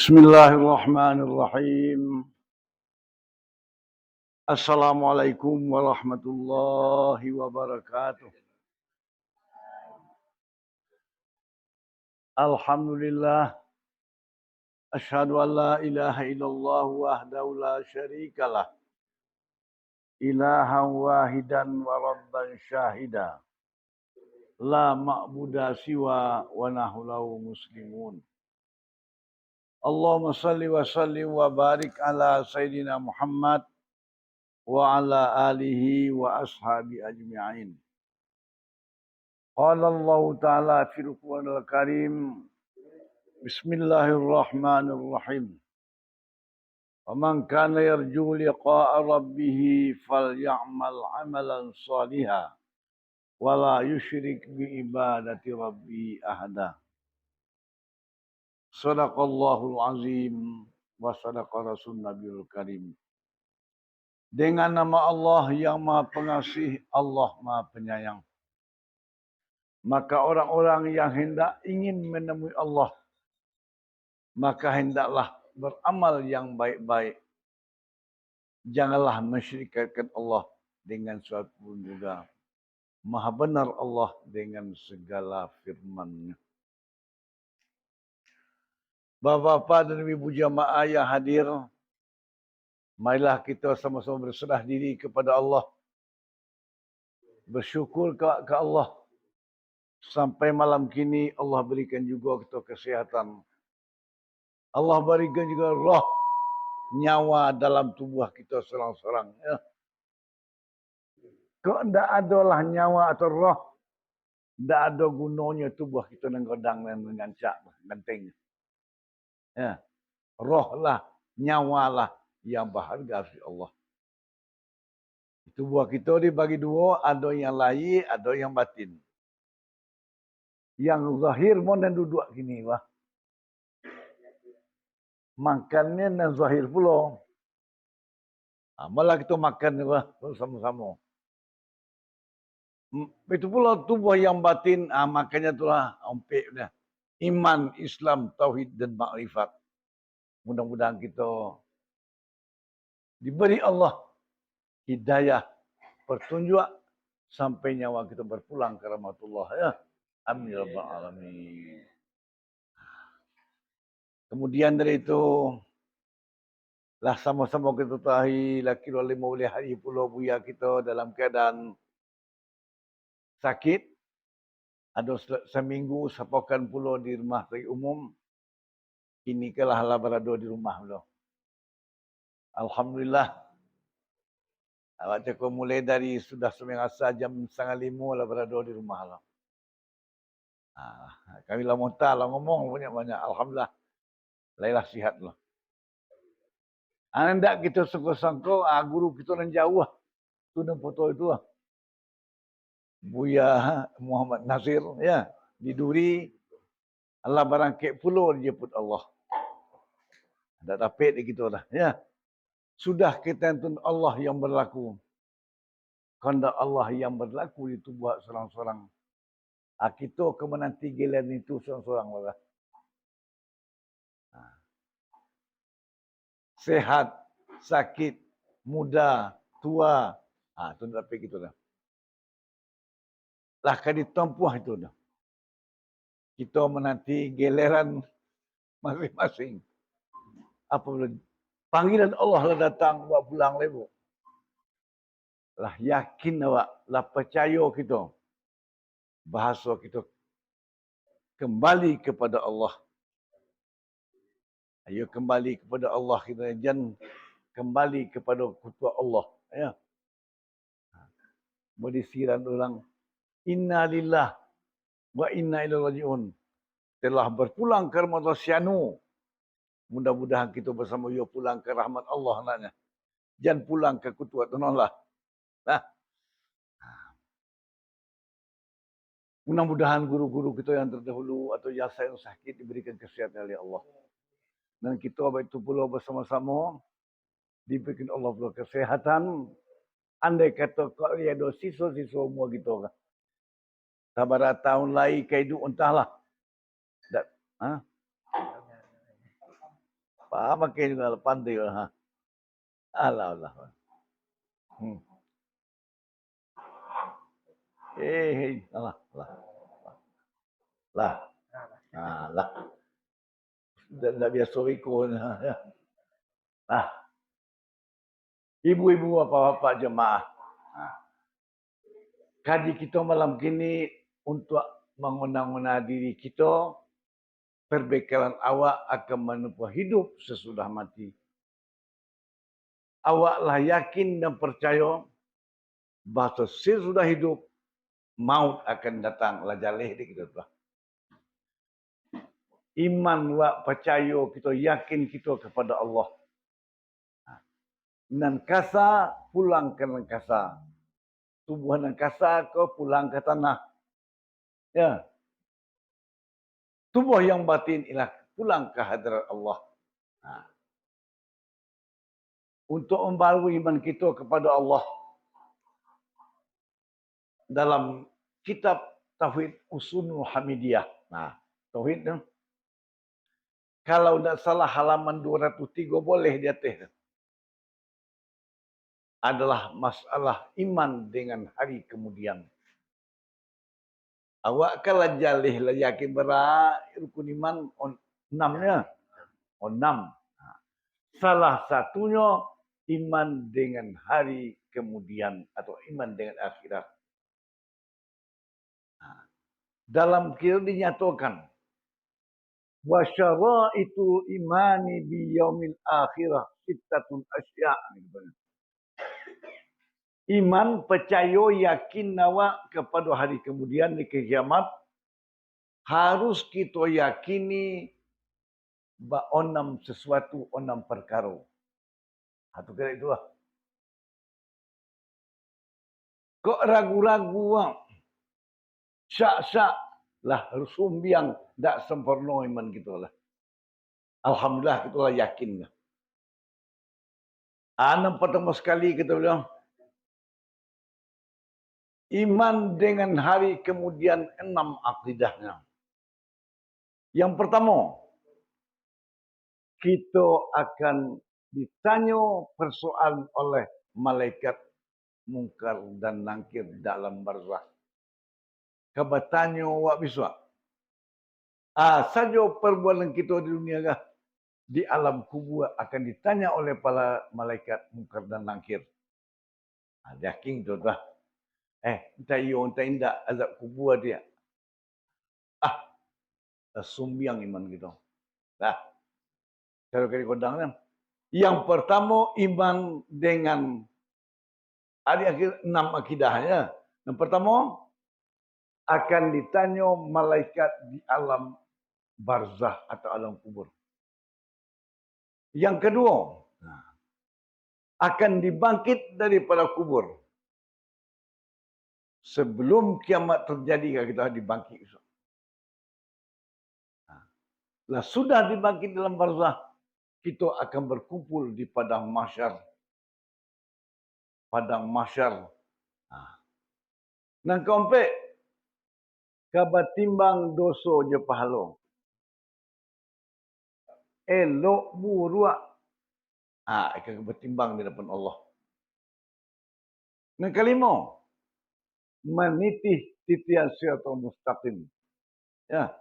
Bismillahirrahmanirrahim. Assalamualaikum warahmatullahi wabarakatuh. Alhamdulillah. Asyhadu an la ilaha illallah wahdahu la syarikalah. Ilahan wahidan wa rabban syahida. La ma'buda siwa wa nahnu lahu muslimun. Allahumma salli wa sallim wa barik ala Sayyidina Muhammad wa ala alihi wa ashabi ajma'in. Qala Allah Ta'ala fil Qur'anil Karim. Bismillahirrahmanirrahim. Faman kana yarju liqa'a rabbih falyamal 'amalan shalihan wa la yusyrik bi ibadati rabbih ahada. Shadaqallahul azim wa sadaqa rasul nabiyul karim. Dengan nama Allah yang Maha Pengasih, Allah Maha Penyayang. Maka orang-orang yang hendak ingin menemui Allah, maka hendaklah beramal yang baik-baik. Janganlah mensyirikatkan Allah dengan suatu pun juga. Maha benar Allah dengan segala firman-Nya. Bapak-bapak dan ibu jamaah yang hadir, marilah kita sama-sama berserah diri kepada Allah. Bersyukur ke Allah. Sampai malam kini Allah berikan juga kita kesehatan. Allah berikan juga roh, nyawa dalam tubuh kita serang-serang. Ya. Kok tidak adalah nyawa atau roh, tidak ada gunanya tubuh kita nenggodang dan mengancak, ganteng. Ya. Roh lah, nyawa lah yang berharga dari Allah. Tubuh kita dibagi dua, ada yang lahir, ada yang batin. Yang zahir pun dan duduk gini, wah. Makannya dan zahir pula. Malah kita makan wah, sama-sama. Itu pula tubuh yang batin, makanya itulah ompeknya. Iman, Islam, Tauhid dan Makrifat. Mudah-mudahan kita diberi Allah hidayah, petunjuk sampai nyawa kita berpulang ke rahmatullah. Ya. Amin ya rabbal alamin. Kemudian dari itu, lah sama-sama kita tahu laki oleh maulih hari pulau buya kita dalam keadaan sakit. Ada seminggu sepokan pulau di rumah sakit umum. Ini kalah lah berada di rumah pulau. Alhamdulillah. Awak cakap mulai dari sudah seminggu asal jam 4:30 lah berada di rumah lah. Kami lah muntah lah ngomong banyak-banyak. Alhamdulillah. Lailah sihat lah. Anda kita sangka-sangka guru kita yang jauh lah. Itu dan foto itu lah. Buya Muhammad Nasir ya di Duri. Allah barangkit pulau dijemput Allah. Tak dapat kita dah ya. Sudah kita tuntut Allah yang berlaku. Kehendak Allah yang berlaku di tubuh seorang-seorang. Kita ke menanti giliran itu seorang-seorang lah. Sehat, sakit, muda, tua. Itu tak dapat kita dah. Lah kali tempuh itu dah. Kita menanti giliran masing-masing. Apabila panggilan Allah lah datang buat pulang lebu. Lah yakin awak, lah percaya kita. Bahasa kita kembali kepada Allah. Ayo kembali kepada Allah kita jangan kembali kepada kutuan Allah. Ya. Berdisiran orang inna lillah wa inna ilaihi rajiun. Telah berpulang ke rahmat Syanu. Mudah-mudahan kita bersama yo pulang ke rahmat Allah naknya. Jangan pulang ke kutuan Allah. Nah. Mudah-mudahan guru-guru kita yang terdahulu atau yang sakit diberikan kesehatan oleh Allah. Dan kita baik itu pula bersama-sama diberikan Allah pula kesehatan. Andai kata kau ada siswa-siswa semua gitu kan. Sabar tahun lain kaidu entahlah. Makin juga pandai lah. Ha. Alah, alah. Hmm. Alah, alah. Lah. Lah. Dah biasa ikut. Ya. Lah. Ibu-ibu, bapak-bapak jemaah. Kaji kita malam kini untuk mengenang diri kita, perbekalan awak akan menempuh hidup sesudah mati. Awaklah yakin dan percaya bahawa sesudah hidup, maut akan datang. Lajaleh dia kita tu. Iman wa percaya kita, yakin kita kepada Allah. Nan kasa pulang ke nan kasa. Tubuh nan kasa ke pulang ke tanah. Ya. Tubuh yang batin ialah pulang ke hadirat Allah. Untuk membarui iman kita kepada Allah. Dalam kitab Tauhid Usulul Hamidiyah. Nah, Tauhid tu. Kalau tidak salah halaman 203 boleh di atas. Adalah masalah iman dengan hari kemudian. Awak kalau jalih lah yakin berat rukun iman on 6-nya. On 6. Salah satunya iman dengan hari kemudian atau iman dengan akhirat. Dalam kira dinyatakan wa syaraitu imani bi yaumil akhirah sittatun asya'. Iman, percaya, yakin awak kepada hari kemudian di kiamat harus kita yakini onam sesuatu, onam perkara. Atau kira itu lah. Kok ragu-ragu syak-syak lah sumbiang tak sempurna iman kita lah. Alhamdulillah kita lah yakin lah. Anam pertama sekali kita bilang iman dengan hari kemudian 6 akidahnya. Yang pertama, kita akan ditanya persoalan oleh malaikat mungkar dan nangkir dalam barzakh. Kabatanya wak biswa. Saja perbuatan kita di dunia kah? Di alam kubur akan ditanya oleh para malaikat mungkar dan nangkir. Yakin tu dah. Entah iyo, entah indah azab kubur dia. Sumbiang iman kita. Dah. Kalau kali kodang kan. Yang pertama iman dengan hari akhir 6 akidahnya. Yang pertama akan ditanya malaikat di alam barzah atau alam kubur. Yang kedua akan dibangkit daripada kubur. Sebelum kiamat terjadi kita dibangkit. Lah sudah dibangkit dalam barzah, kita akan berkumpul di padang mahsyar. Padang mahsyar. Nang kompek kabat timbang dosa je pahala. Elok buruk. Akan bertimbang di depan Allah. Yang kelima, menitih titian siratal mustaqim. Ya.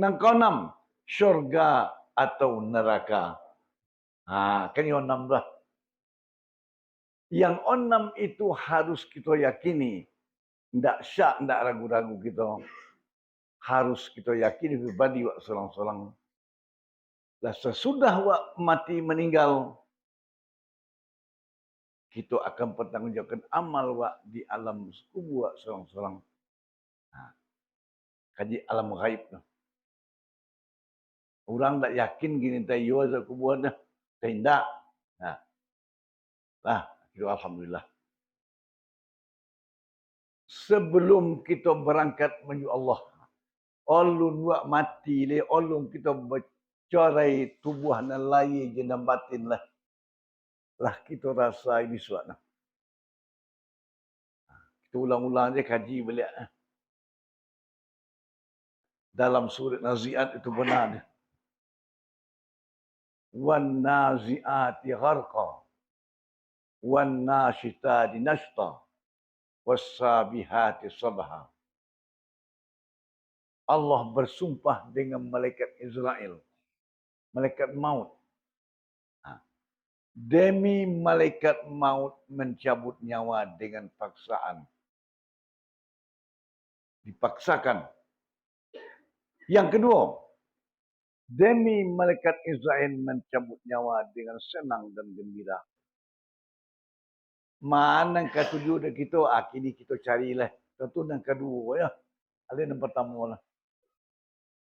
Yang keenam, syurga atau neraka. Kan yang 6 dah. Yang 6 itu harus kita yakini. Tidak syak, tidak ragu-ragu kita. Harus kita yakini pribadi wak selang-selang. Dan sesudah wak mati meninggal, kita akan bertanggungjawabkan amal wak di alam kubur wak selang-selang. Kaji alam ghaib. Orang tak yakin gini tak yo azab kubur dah. Tidak. Alhamdulillah. Sebelum kita berangkat menuju Allah, ulun wak mati le, ulun kita bercerai tubuh dan lain jenam batin lah. Lah kita rasa ini suat. Kita ulang-ulang je kaji balik. Dalam surat Naziat itu benar. wan nazi'ati gharqa, wan nashitati nashta, was-sabihati sabha. Allah bersumpah dengan malaikat Israel, malaikat maut. Demi malaikat maut mencabut nyawa dengan paksaan. Dipaksakan. Yang kedua, demi malaikat Israel mencabut nyawa dengan senang dan gembira. Mana yang ketujuh dah kita, kini kita carilah. Tentu yang kedua ya. Ada yang pertama lah.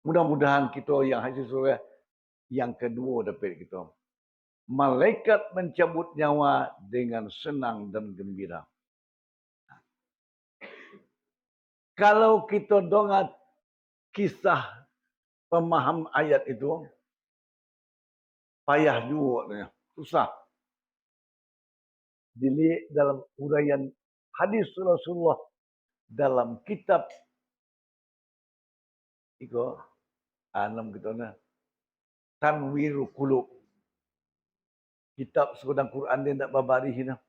Mudah-mudahan kita yang hasil surah yang kedua dapat kita. Malaikat mencabut nyawa dengan senang dan gembira. Kalau kita dengar kisah pemaham ayat itu, payah juga, susah. Dilihat dalam uraian hadis Rasulullah dalam kitab itu, enam kita na Tanwirul Qulub. Kitab sekudang Quran dia tak babari hina.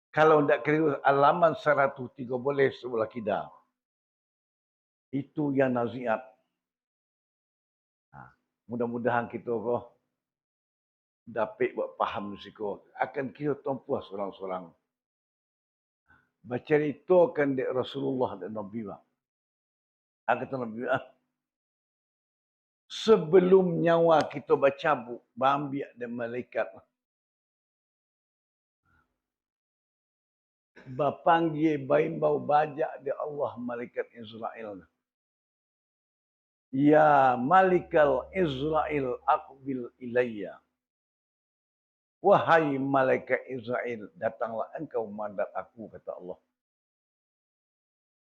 Kalau tidak keliru halaman 103 boleh sebelah kidal. Itu yang naziat. Mudah-mudahan kita kok dapat buat faham siko. Akan kita tempuh seorang-seorang. Baca itu kan di Rasulullah dan Nabi. Kata Nabi, sebelum nyawa kita bercabut, bambiak dan malaikat. Bapanggil baimbau bajak di Allah malaikat Israel. Ya malikal Israel aqbil ilayya. Wahai malaikat Israel, datanglah engkau menghadap aku, kata Allah.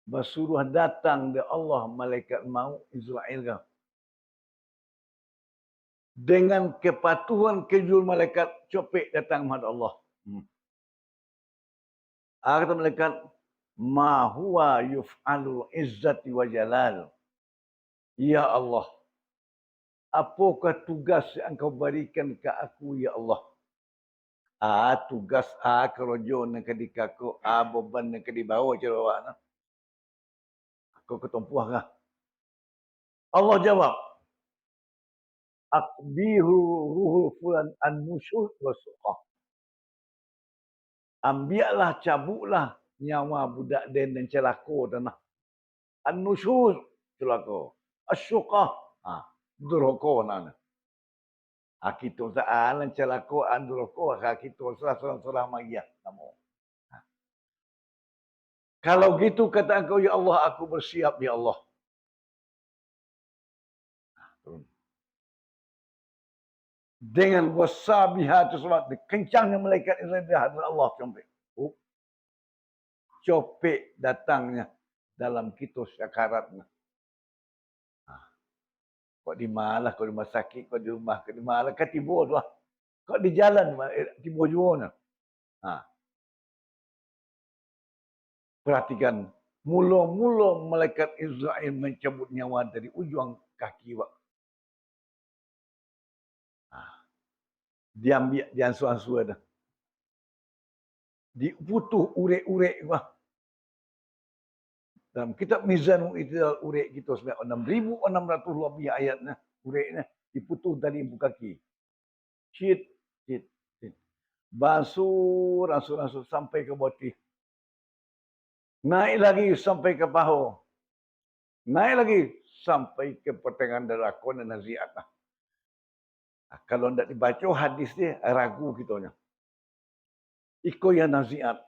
Bersuruh datang di Allah malaikat maut Israel. Dengan kepatuhan kejul malaikat, copek datang menghadap Allah. Kata malaikat, ma huwa yuf'alu izzati wa jalal. Ya Allah, apakah tugas yang engkau berikan ke aku, ya Allah? Tugas kerja nak dikaku, beban nak dibawa cara. Kau ketumpuh kah? Allah jawab, akbiru ruhul fulan an-nusyuz wa suqah. Ambiaklah, cabutlah nyawa budak den dan celaka tanah. An-nusyuz, celaka. As-suqah, durhaka nana. Kita sa'alan celaka an durhaka, kita serah-serah magia. Kalau gitu kata engkau, ya Allah, aku bersiap, ya Allah. Dengan wasabiha tersebut, kencangnya malaikat Israel di hadapan Allah sampai. Copek datangnya dalam kita syakaratnya. Kok di mana, kok di rumah sakit, kok di rumah, kok di mana, kok tiba tu lah. Kok di jalan, tiba juga. Perhatikan, mula-mula malaikat Israel mencabut nyawa dari ujung kaki. Dia ambil, dia ansur-ansur dah. Diputuh urek-urek. Dalam kitab Mizanul I'tidal urek kita sebenarnya 6,600 lebih ayatnya. Ureknya diputuh dari ibu kaki. Cit. Basur, ansur sampai ke boti. Naik lagi sampai ke paha. Naik lagi sampai ke pertengahan darah kona naziat. Kalau tidak dibaca hadis dia, ragu kitanya. Iko yang naziat.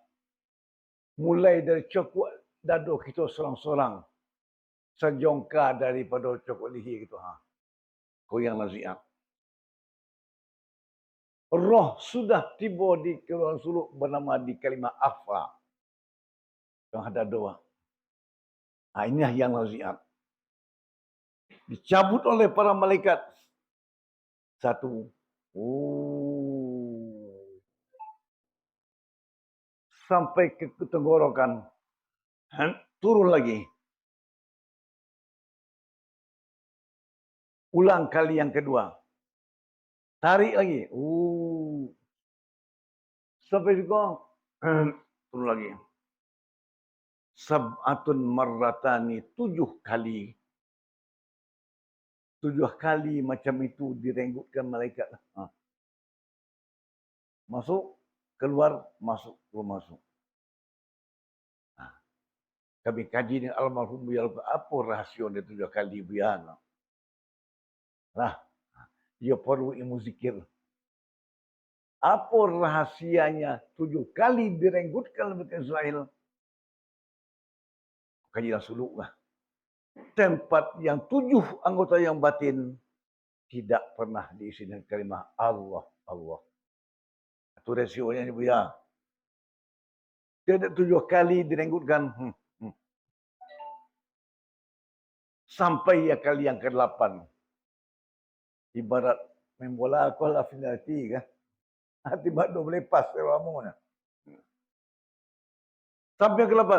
Mulai dari cokok dado kita sorang-sorang. Sejongka daripada cokok lihi gitu. Kau yang naziat. Roh sudah tiba di keluar suluk bernama di kalimah afa. Yang ada doa. Inilah yang naziat. Dicabut oleh para malaikat. Satu. Sampai ke tenggorokan. Turun lagi. Ulang kali yang kedua. Tarik lagi. Sampai juga. Turun lagi. Sab'atun marratani, 7 kali. 7 kali macam itu direnggutkan malaikat. Masuk, keluar, masuk, keluar, masuk. Kami kaji dengan almarhum beliau, apa rahsia dia 7 kali biar. Nah, dia perlu ilmu zikir. Apa rahasianya 7 kali direnggutkan oleh Israel? Kajilah suluk lah. Tempat yang 7 anggota yang batin tidak pernah diisi dengan kalimah Allah, Allah. Itu rasionya ni ya. Dia 7 kali direnggutkan. Sampai yang kali yang ke-8. Ibarat main bola aku lah finality kan. Tiba tu melepas ramunya. Sampai yang ke-8.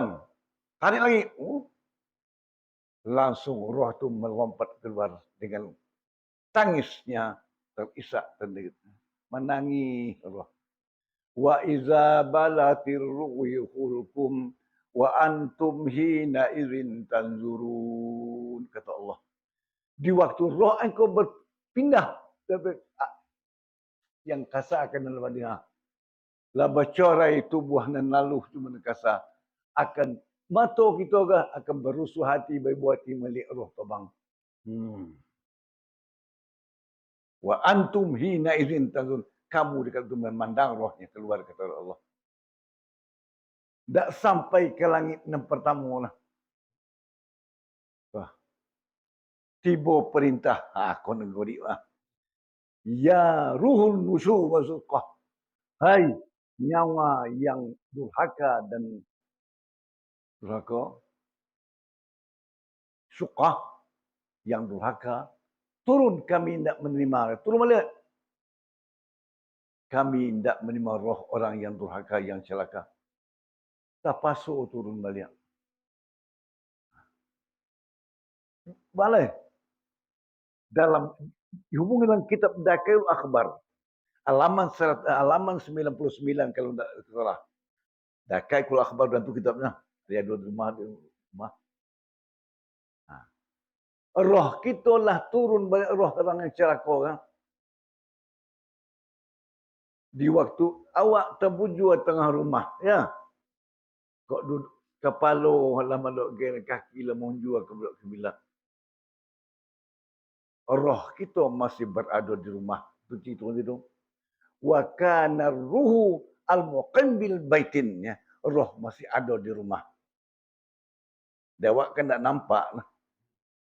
Tarik lagi. Langsung roh tu melompat keluar dengan tangisnya terisak sendiri. Menangis roh. Wa iza balatir ruhulkum wa antum hina idzin tanzurun, kata Allah. Di waktu roh engkau berpindah yang kasar akan dalam Madinah. La bacorai tubuh nan lalu tu menekasa akan mata kita akan berusuh hati berbuati melik roh tabang. Wa antum hina idzin tanzurun. Kamu dekat itu memandang rohnya keluar, kata Allah. Tak sampai ke langit yang pertama lah. Tiba perintah. Kau negeri lah. Ya ruhul nusyur masukah. Hai nyawa yang durhaka dan durhaka. Syukah yang durhaka. Turun, kami tidak menerima. Turun balik. Kami tidak menerima roh orang yang durhaka, yang celaka. Tak pasuk turun balik. Balik. Dalam dihubungi dengan kitab Dakail Akhbar. Halaman 99 kalau tidak salah. Dakail Akhbar dan itu kitabnya. Dia dua rumah. Roh kita lah turun balik roh orang yang celaka kan. Di waktu awak terbujur tengah rumah, ya. Kok duduk kepala lama dok gere kaki lah monju ke budak kebilah. Roh kita masih berada di rumah. Itu cerita itu. Wa kana ruhu al-muqim bil baitin, ya. Roh masih ada di rumah. Dia awak kan tak nampak lah.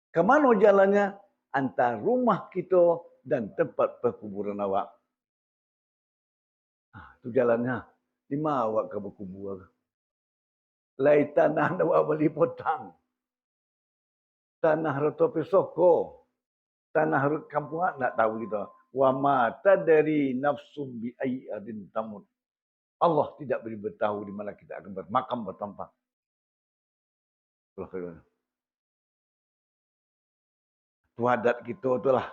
Ke mana jalannya? Antara rumah kita dan tempat perkuburan awak. Itu jalannya. Di mana awak ke berkubur? Lai tanah awak beli potang. Tanah roto pesoko. Tanah kampung nak tahu kita. Wa ma tadri nafsum bi ayyi adin tamut. Allah tidak boleh bertahu di mana kita akan bermakam bertempat. Itu adat kita tu lah.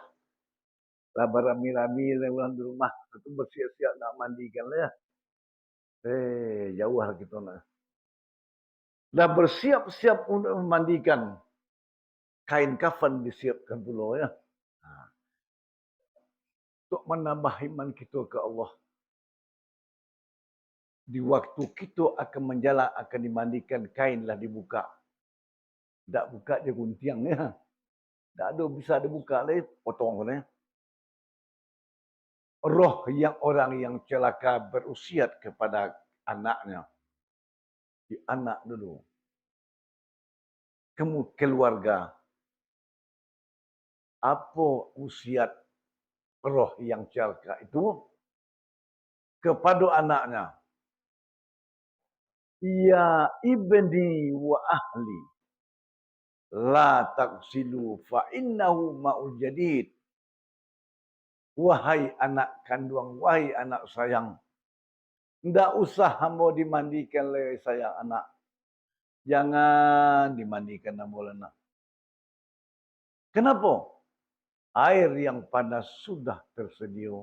Lah berami-rami orang di rumah itu bersiap-siap nak mandikan lah ya. Jauh lah kita nak. Dah bersiap-siap untuk memandikan. Kain kafan disiapkan pula ya. Untuk menambah iman kita ke Allah. Di waktu kita akan menjalan, akan dimandikan, kainlah dibuka. Tak buka dia guntiang ya. Tak ada bisa dibuka lagi, potong kan ya. Roh yang orang yang celaka berusiat kepada anaknya. Di anak dulu. Keluarga. Apa usiat roh yang celaka itu kepada anaknya? Ya ibni wa ahli. La taqsilu fa innahu ma'ul jadid. Wahai anak kandung, wahai anak sayang. Tidak usah hamba dimandikan oleh sayang anak. Jangan dimandikan anak. Kenapa? Air yang panas sudah tersedia.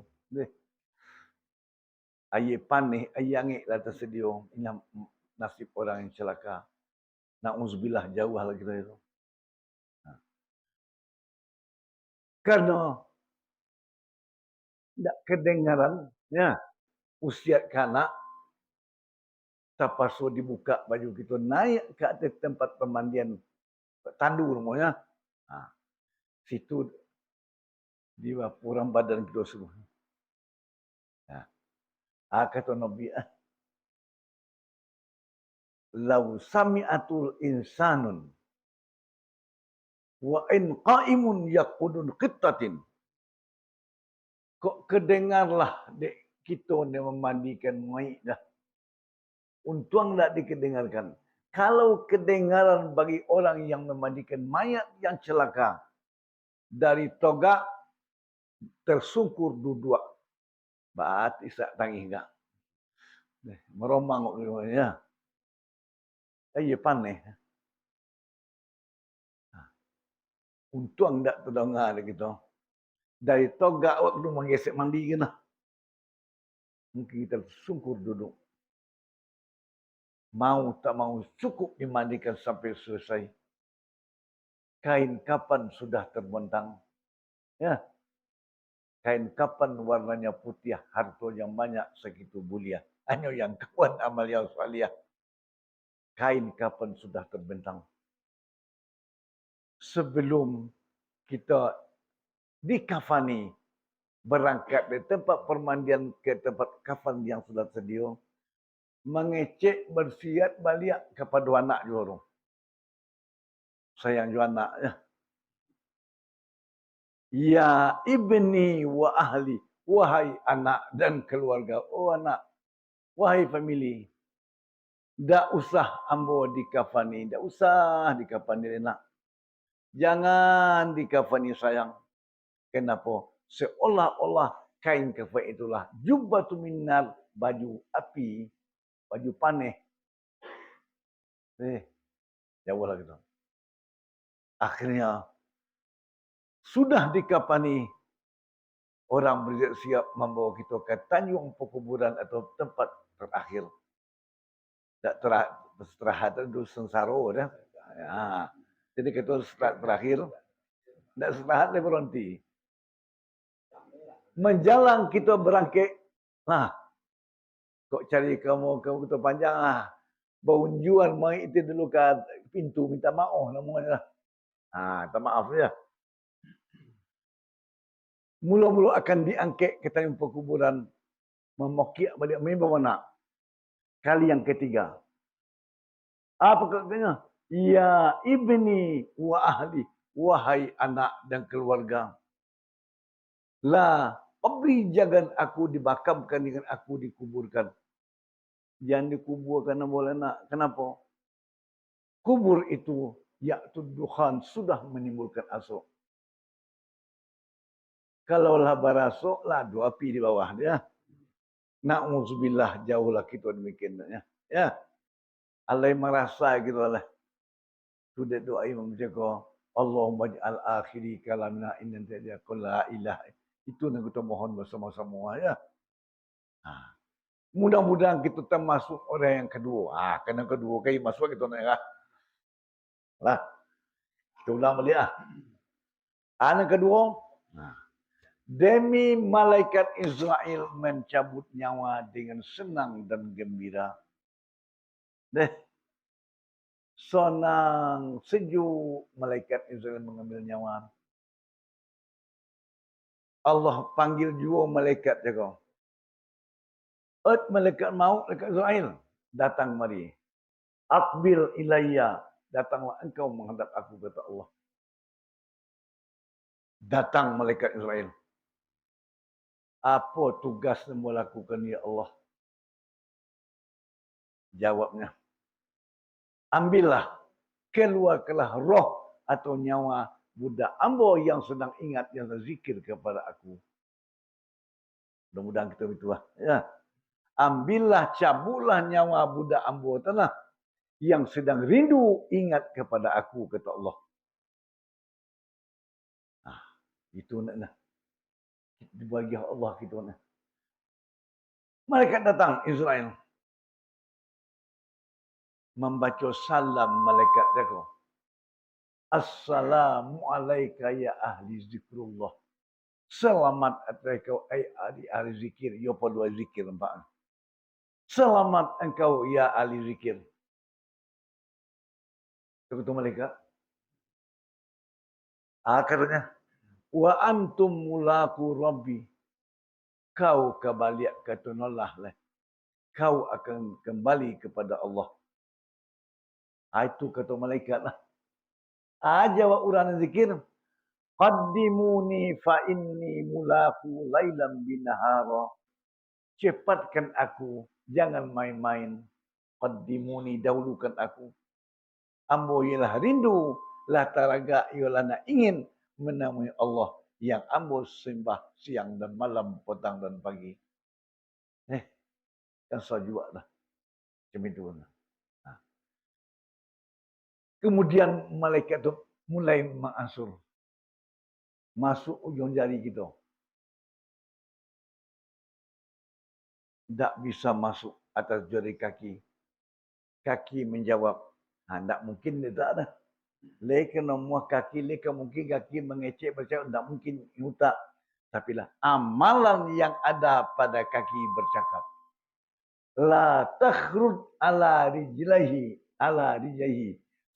Air panas, air angin dah tersedia. Ini nasib orang yang celaka. Na'udzubillah jauh lagi dari itu. Karena tidak kedengaran, ya, usia kanak, terpaksa dibuka baju kita naik ke atas tempat pemandian tandu rumahnya. Nah, situ di orang badan kita semua. Nah, kata Nabi, "Lau sami'atul insanun wa in qa'imun yaqudun qittatin." Kok kedengarlah dek kita ni memandikan mayit dah. Untung tak dikedengarkan. Kalau kedengaran bagi orang yang memandikan mayat yang celaka dari togak tersungkur duduk. Bat isak tangih enggak. Meromang ya. Ya panih. Untung tak terdengar gitu. Dari togak waktu menggesek mandi kena. Mungkin kita tersungkur duduk. Mau tak mau cukup dimandikan sampai selesai. Kain kapan sudah terbentang. Ya. Kain kapan warnanya putih, harta yang banyak segitu mulia. Hanya yang kawan amal yang salih. Kain kapan sudah terbentang. Sebelum kita dikafani, berangkat dari tempat permandian ke tempat kafan yang sudah sedia, mengecek bersiat balik kepada anak juga. Sayang juga anak. Ya ibni wa ahli. Wahai anak dan keluarga. Oh anak. Wahai family. Tak usah ambo dikafani. Tak usah dikafani nak. Jangan dikafani sayang. Kenapa? Seolah-olah kain kafan itulah jubbatu minnar, baju api, baju panas. Jauhlah gitu. Akhirnya sudah dikafani, orang bersiap membawa kita ke tanjung perkuburan atau tempat terakhir. Tak istirahat itu sengsara dah. Ya. Jadi kita istirahat terakhir, tak istirahat dia berhenti. Menjalang kita berangkat, nah, kok cari kamu kita panjang ah. Berunjuan mai itu dulu ke pintu minta maaf namanya. Minta maaf ya. Mula-mula akan diangkat ke tanjung perkuburan, memokiak balik membawa anak. Kali yang ketiga. Apa katanya? Ya ibni wa ahli. Wahai anak dan keluarga. La abri jangan aku dibakamkan dengan aku dikuburkan. Jangan dikuburkan boleh nak. Kenapa? Kubur itu yaitu dukhan sudah menimbulkan asap. Kalaulah barasuk lah dua api di bawah dia. Na'udzubillah jauhlah kita demikian ya. Allah merasa gitu lah. Sudah doa Imam Jago. Allahumma ja'al akhiri kalamna inna ta'ala la ilaha. Itu yang kita mohon bersama-sama ya. Mudah-mudahan kita termasuk orang yang kedua. Kena kedua kali masuk kita nak lah. Kita ulang balik ah. Yang kedua, demi malaikat Israel mencabut nyawa dengan senang dan gembira. Senang, sejuk malaikat Israel mengambil nyawa. Allah panggil juga malaikat jaga. Malaikat maut, malaikat Israel datang mari. Aqbil ilayya, datanglah engkau menghadap aku kata Allah. Datang malaikat Israel. Apa tugas yang mau lakukan ya Allah? Jawabnya, ambillah, keluarkanlah roh atau nyawa budak ambo yang sedang ingat, yang berzikir kepada aku. Mudah-mudahan kita begitu lah. Ya. Ambillah, cabutlah nyawa budak ambo tanah yang sedang rindu ingat kepada aku, kata Allah. Itu nak dibagi Allah kita nak. Malaikat datang Israel membaca salam malaikat dia. Assalamu alayka ya ahli zikrullah. Selamat atas kau ahli zikir. Ya pada zikir nampak. Selamat engkau ya ahli zikir. Kata malaikat. Katanya. Wa antum mulaku rabbi. Kau kembali ke Allah lah. Kau akan kembali kepada Allah. Itu kata malaikat lah. Jawab orang zikir. Qaddimuni fa inni mulaku lailam binahara. Cepatkan aku. Jangan main-main. Qaddimuni, dahulukan aku. Ambo ialah rindu. Lah taraga ialah nak ingin menemui Allah. Yang ambo sembah siang dan malam, petang dan pagi. Kan saya juga dah. Macam itu. Kemudian malaikat itu mulai mengasur. Masuk ujung jari kita. Tak bisa masuk atas jari kaki. Kaki menjawab. Tak mungkin dia tak ada. Leka nombor kaki, leka mungkin kaki mengecek bercakap. Tak mungkin tak. Tapi lah amalan yang ada pada kaki bercakap. La takhrud ala rijlahi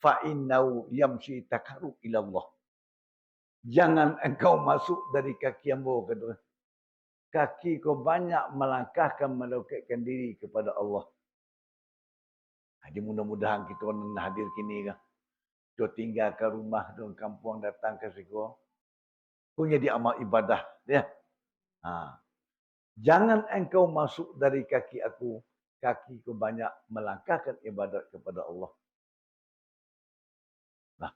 fa innahu yamshi takarrub ila Allah. Jangan engkau masuk dari kaki ambo kedua. Kaki kau banyak melangkahkan melekatkan diri kepada Allah. Jadi mudah-mudahan kita nak hadir kini kan. Kita tinggal ke rumah di kampung datang ke siku. Kau jadi amal ibadah ya. Jangan engkau masuk dari kaki aku. Kaki kau banyak melangkahkan ibadat kepada Allah. Nah,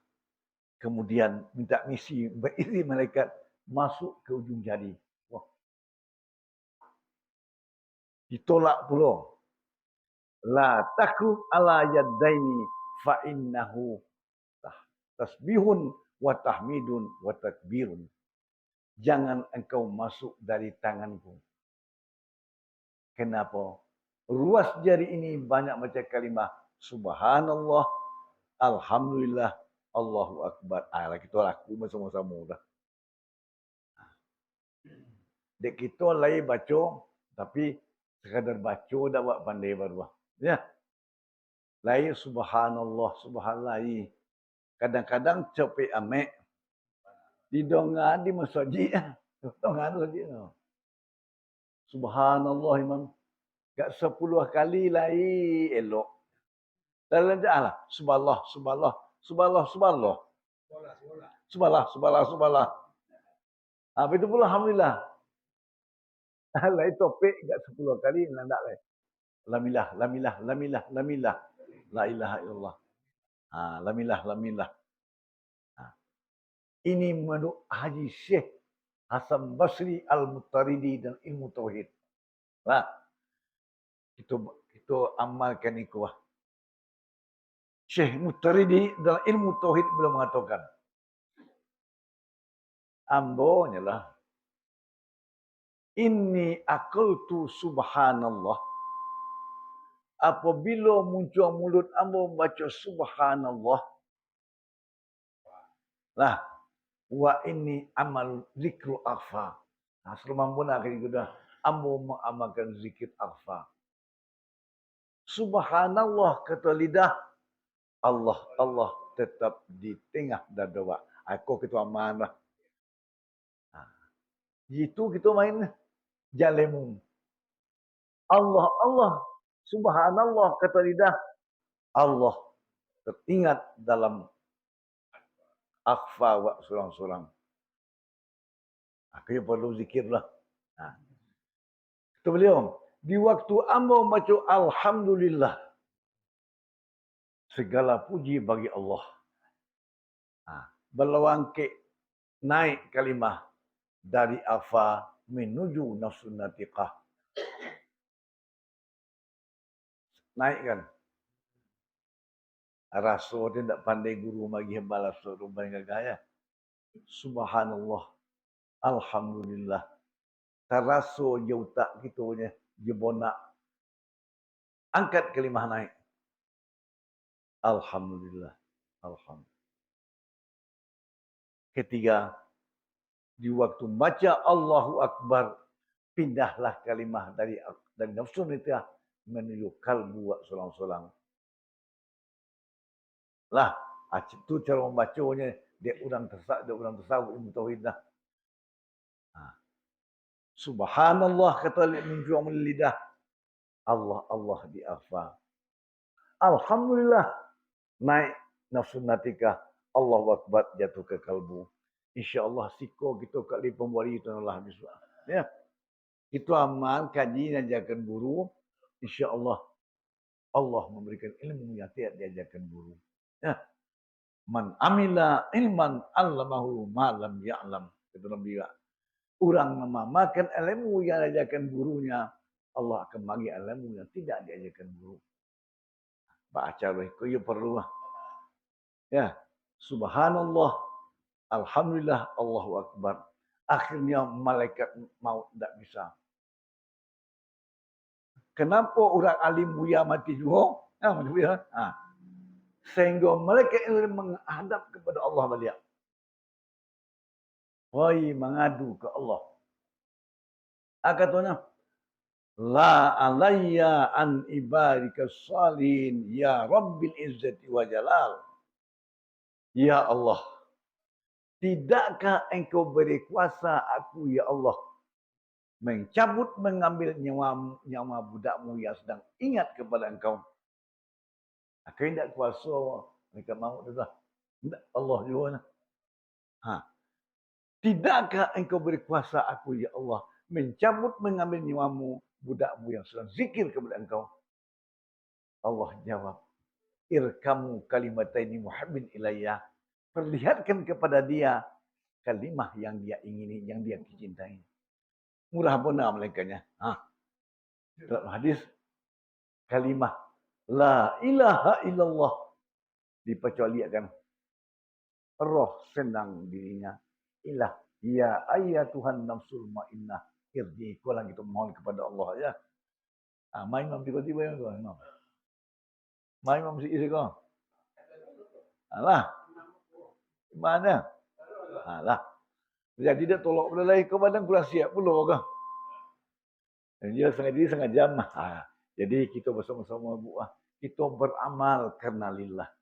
kemudian minta misi berisi malaikat masuk ke ujung jari. Wah. Ditolak pula. La takrub ala yadaini fa innahu tasbihun wa tahmidun wa takbirun. Jangan engkau masuk dari tanganku. Kenapa? Ruas jari ini banyak macam kalimah subhanallah, alhamdulillah, Allahu akbar. Kita laku bersama-sama dah. Dek kita lain baca tapi sekadar baca dah buat pandai baru. Ya. Lain subhanallah, subhanallah. Kadang-kadang capek amek. Di dongan di masjid. Dongan masjid. Subhanallah imam. Gak 10 kali lagi elok. Dalam lah. Subhanallah, subhanallah, subhanallah, subhanallah. Subhanallah, subhanallah, subhanallah. Habis itu pula alhamdulillah. Lain topik gak 10 kali nandak lah. Lamilah, lamilah, lamilah, lamilah. La ilaha illallah. Lamilah, lamilah. Ini menurut Haji Syekh Hasan Basri Al-Muttaridi dan ilmu tauhid. Nah, kita amalkan itu. Syekh Muttaridi dalam ilmu tauhid belum mengatakan. Ambonya lah. Inni aqaltu subhanallah. Apabila muncul mulut ambo baca subhanallah. Lah. Wa inni amal zikru akhfa. Selama pun akhir kita ambo mengamalkan zikir akhfa. Subhanallah kata lidah. Allah tetap di tengah dada. Aku kita amanah. Itu kita main jalemu. Allah. Subhanallah kata lidah. Allah teringat dalam akhfa wa surang-surang. Aku perlu zikirlah. Kata beliau, di waktu ambo baca alhamdulillah. Segala puji bagi Allah. Berlawangkik naik kalimah dari afa menuju nafsun natiqah. Naik kan? Rasa dia tak pandai guru bagi balas suruh banyak gaya. Subhanallah. Alhamdulillah. Taraso je utak kita je bonak. Angkat kalimah naik. Alhamdulillah. Alhamdulillah. Ketiga, di waktu baca Allahu Akbar, pindahlah kalimah dari nafsu nitah menuju kalbu solang-solang. Lah, itu cara membacanya. Dia orang tersawuf ilmu tauhid dah. Subhanallah kata menjual lidah. Allah di afa. Alhamdulillah naik nafsu natikah. Allahu Akbar jatuh ke kalbu. InsyaAllah siko kita kali pemberi itu Allah bisa. Ya. Itu aman kaji ajarkan guru. InsyaAllah Allah memberikan ilmu yang tidak diajarkan guru. Ya. Man amila ilman allamahu ma lam ya'lam. Kata Nabi. Orang memakan ilmu yang diajarkan gurunya, Allah akan bagi ilmu yang tidak diajarkan guru. Baca itu ya perlu. Ya. Subhanallah, alhamdulillah, Allahu Akbar. Akhirnya malaikat maut tidak bisa. Kenapa orang alim buya mati juga? Sehingga malaikat itu menghadap kepada Allah balik. Wahai mengadu ke Allah. Katanya, la alayya an ibadika salihin ya Rabbil Izzati wa Jalal. Ya Allah, tidakkah engkau beri kuasa aku ya Allah mencabut mengambil nyawa budakmu yang sedang ingat kepada engkau. Aku tidak kuasa mereka mahu dah. Allah juga. Tidakkah engkau beri kuasa aku ya Allah mencabut mengambil nyawamu budakmu yang sedang zikir kepada engkau. Allah jawab, irkamu kalimataini muhabbin ilayya. Perlihatkan kepada dia kalimah yang dia ingini, yang dia cintai. Murah benar malaikatnya. Dalam hadis, kalimah la ilaha illallah dipercualikan. Roh senang dirinya. Ilah, ya ayyatuhan nafsul ma'innah. Irji, kau lagi tu mohon kepada Allah ya. Main mam tiba-tiba yang kau. Main mam si isi kau. Alah. Mana? Alah. Jadi dia tolak pada lain. Kau badan kurang siap pula kau. Dan dia setengah jam. Jadi kita bersama-sama buah. Kita beramal kerana lillah.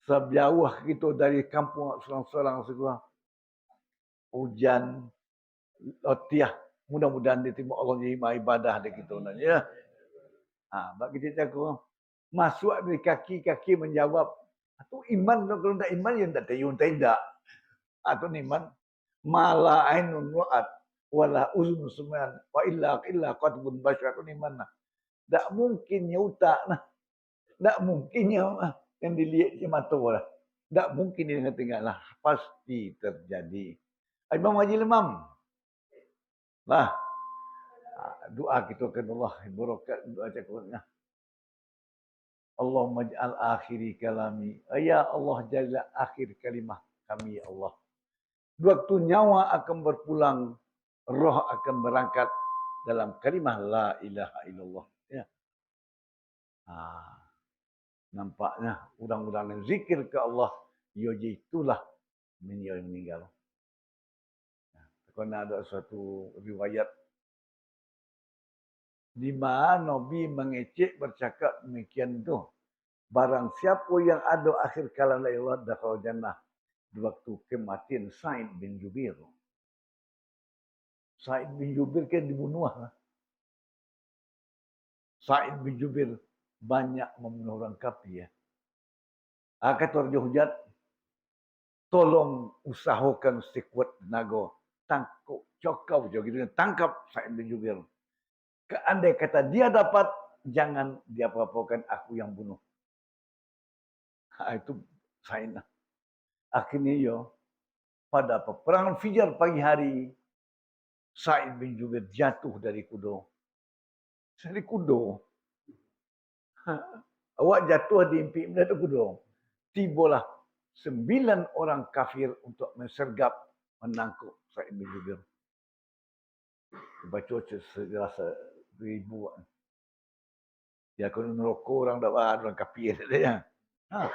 Sejauh kita dari kampung seorang-seorang segera. Hujan. Latiah. Mudah-mudahan diterima Allah jadi ibadah dari kita. Ya. Bagi kita aku. Masuk dari kaki menjawab. Itu iman. Kalau tidak iman, ya tidak tahu. Tidak. Atau iman. Mala ainun wa'at. Wala uzun semuan. Wa illa qatbun basyar. Itu iman. Tak mungkinnya utak. Tak mungkinnya yang dilihat di mata lah. Tak mungkin dia tinggal lah. Pasti terjadi. Imam Haji Lemam. Lah. Doa kita ke Allah. Barakat doa cakapnya. Allahumma ja'al akhiri kalami. Ya Allah, jadilah akhir kalimah kami, ya Allah. Waktu nyawa akan berpulang, roh akan berangkat dalam kalimah la ilaha illallah. Ya. Nampaknya udang-udang yang zikir ke Allah, yoji itulah yang meninggal. Kerana ada suatu riwayat di mana Nabi mengecek bercakap demikian tu. Barang siapa yang ada akhir kalam la ilaha dakhal jannah. Di waktu kematian Sa'id bin Jubair. Sa'id bin Jubair kan dibunuh. Sa'id bin Jubair banyak membunuh orang kafir. Kata Raja Hujat, tolong usahakan sekuat tenaga. Tangkap, cokau, tangkap Sa'id bin Jubair. Andai kata dia dapat, jangan diapa-apakan aku yang bunuh. Itu Sa'id. Akhirnya pada peperangan Fijar pagi hari, Sa'id bin Jubair jatuh dari kuda. Dari kuda. Awak jatuh di impi dari kuda. Tibalah 9 orang kafir untuk mensergap menangkap Sa'id bin Jubair. Baca serasa 2,000. Dia kena neraka orang dah orang kafir dia. Ha.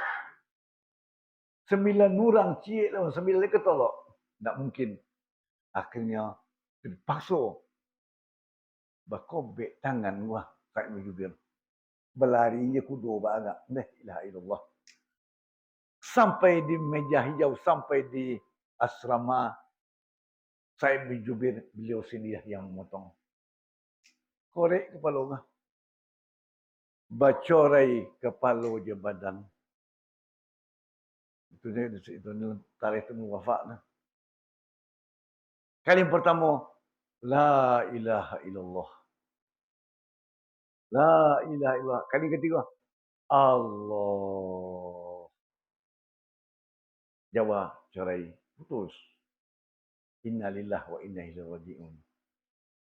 9 orang cik lah, 9 lagi tolak. Tak mungkin. Akhirnya terpaksa berkobek tangan wah Sa'id bin Jubair. Berlari je kudu bagak. La ilaha illallah. Sampai di meja hijau, sampai di asrama Sa'id bin Jubair, beliau sendiri yang memotong. Korek kepala orang. Bacorai kepala je badan. Itu tarikh itu wafat. Kali yang pertama, la ilaha illallah. La ilaha illallah. Kali ketiga, Allah. Jawa cerai putus. Innalillah wa inna ilaihi raji'un.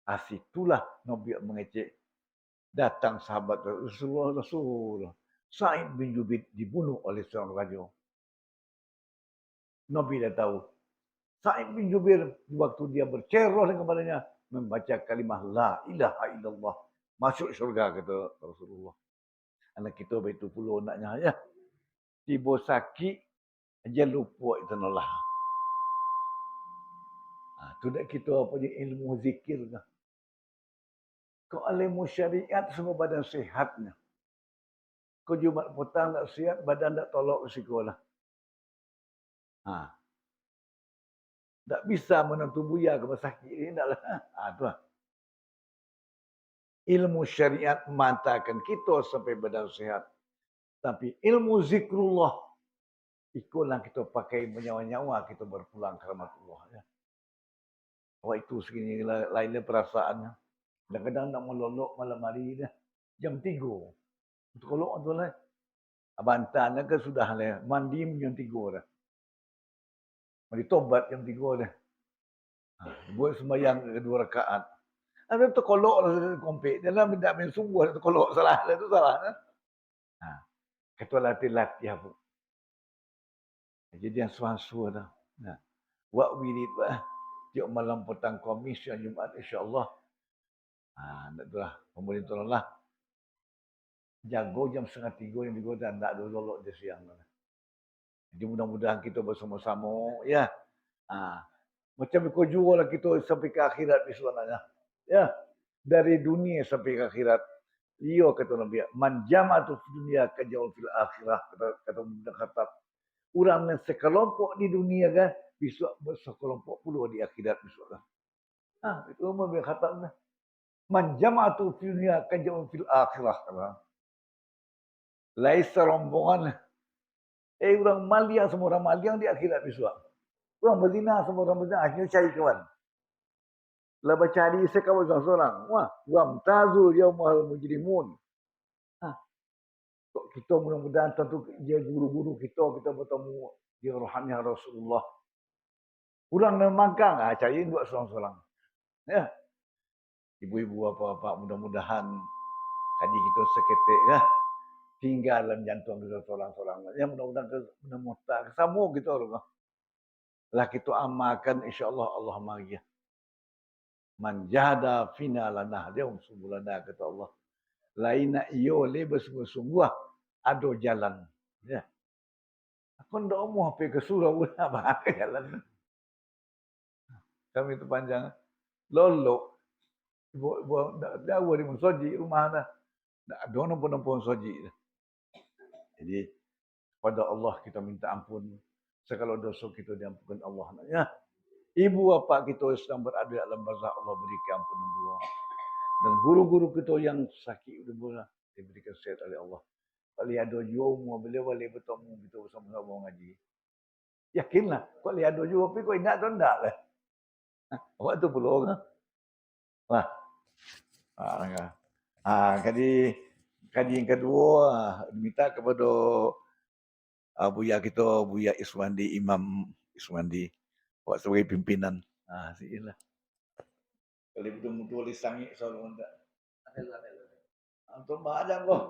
Asitulah Nabi mengecek. Datang sahabat Rasulullah. Sa'id bin Jubair dibunuh oleh seorang raja. Nabi dah tahu. Sa'id bin Jubair waktu dia bercerah kepadanya membaca kalimah la ilaha illallah, masuk syurga kata Rasulullah. Anak kita begitu pula naknya ya. Tiba sakit aja lupa itu Allah. Tu dak kita apa je ilmu zikir dah. Kau ilmu syariat semua badan sihatnya. Kau Jumat petang tak sihat, badan tak tolak risiko lah. Tak bisa menentu buya ke sakit ini taklah. Tu lah. Ilmu syariat mantapkan kita sampai badan sihat. Tapi ilmu zikrullah ikutlah kita pakai menyawa-nyawa kita berpulang ke rahmatullah. Ya. Wah itu segini lainnya perasaannya. Kadang-kadang nak melolok malam hari dah. Jam 3. Untuk kolok tu lah. Abantan ke sudah lah. Mandi jam 3 dah. Mandi tobat jam 3 dah. Buat sembahyang 2 rakaat. Ada tu kolok lah kompet. Dalam tidak main sungguh tu kolok salah lah tu salah. Kata latih-latih apa. Jadi yang suan-suan dah. Wak wirid bah. Tiap malam petang Khamis dan Jumaat insya-Allah. Nak tu lah. Pemerintah lah. Jago jam 2:30 yang digoda. Tak ada lolok di siang. Jadi mudah-mudahan kita bersama-sama. Ya. Macam kau jual lah kita sampai ke akhirat misalnya. Ya. Dari dunia sampai ke akhirat. Dia kata Nabi. Man jama'atu fi dunia kaja'ul fil akhirah. Kata Muhammad Khattab. Orang yang sekelompok di dunia kan. Bisa bersekelompok pula di akhirat misalnya. Itu Muhammad Khattab. Man jama'atu fi dunia kaja'ul fil akhirah. Laisa rombongan. Orang maliang semua orang maliang di akhirat misalnya. Orang berzina semua orang berzina. Akhirnya cari kawan. Lah cari sekawan seorang-seorang. Wah, wamtazul yaumul mujrimun. Kita mudah-mudahan tentu dia guru-guru kita bertemu di rohani Rasulullah. Orang yang magang, cari buat seorang-seorang. Ya. Ibu-ibu apa-apa mudah-mudahan kaji kita seketik ya. Tinggal dalam jantung kita seorang-seorang. Ya mudah-mudahan kita sama kita orang. Lah kita amalkan insya-Allah Allah maghfir. Man jahada fina lana dia subulana kata Allah. Lain nak iyo le bersungguh-sungguh ada jalan. Ya. Aku ndak mau pergi ke surau nak bahaya jalan. Kami itu panjang. Lolo. Jauh dari Soji rumah dah. Tak ada nombor-nombor Soji. Jadi pada Allah kita minta ampun. Segala dosa kita diampunkan Allah. Ya. Ibu bapa kita sedang berada dalam barzah Allah berikan ampunan Allah. Dan guru-guru kita yang sakit diberikan sehat oleh Allah. Kalau ada juga beliau boleh bertemu kita bersama-sama ngaji. Yakinlah. Kalau ada juga tapi kau ingat tu enggak lah. Awak tu perlu kan? Wah. Kaji yang kedua minta kepada Buya kita, Buya Iswandi, Imam Iswandi. Awak sebagai pimpinan. Silah. Kalau betul-betul disangik soal benda. Antum macam kau.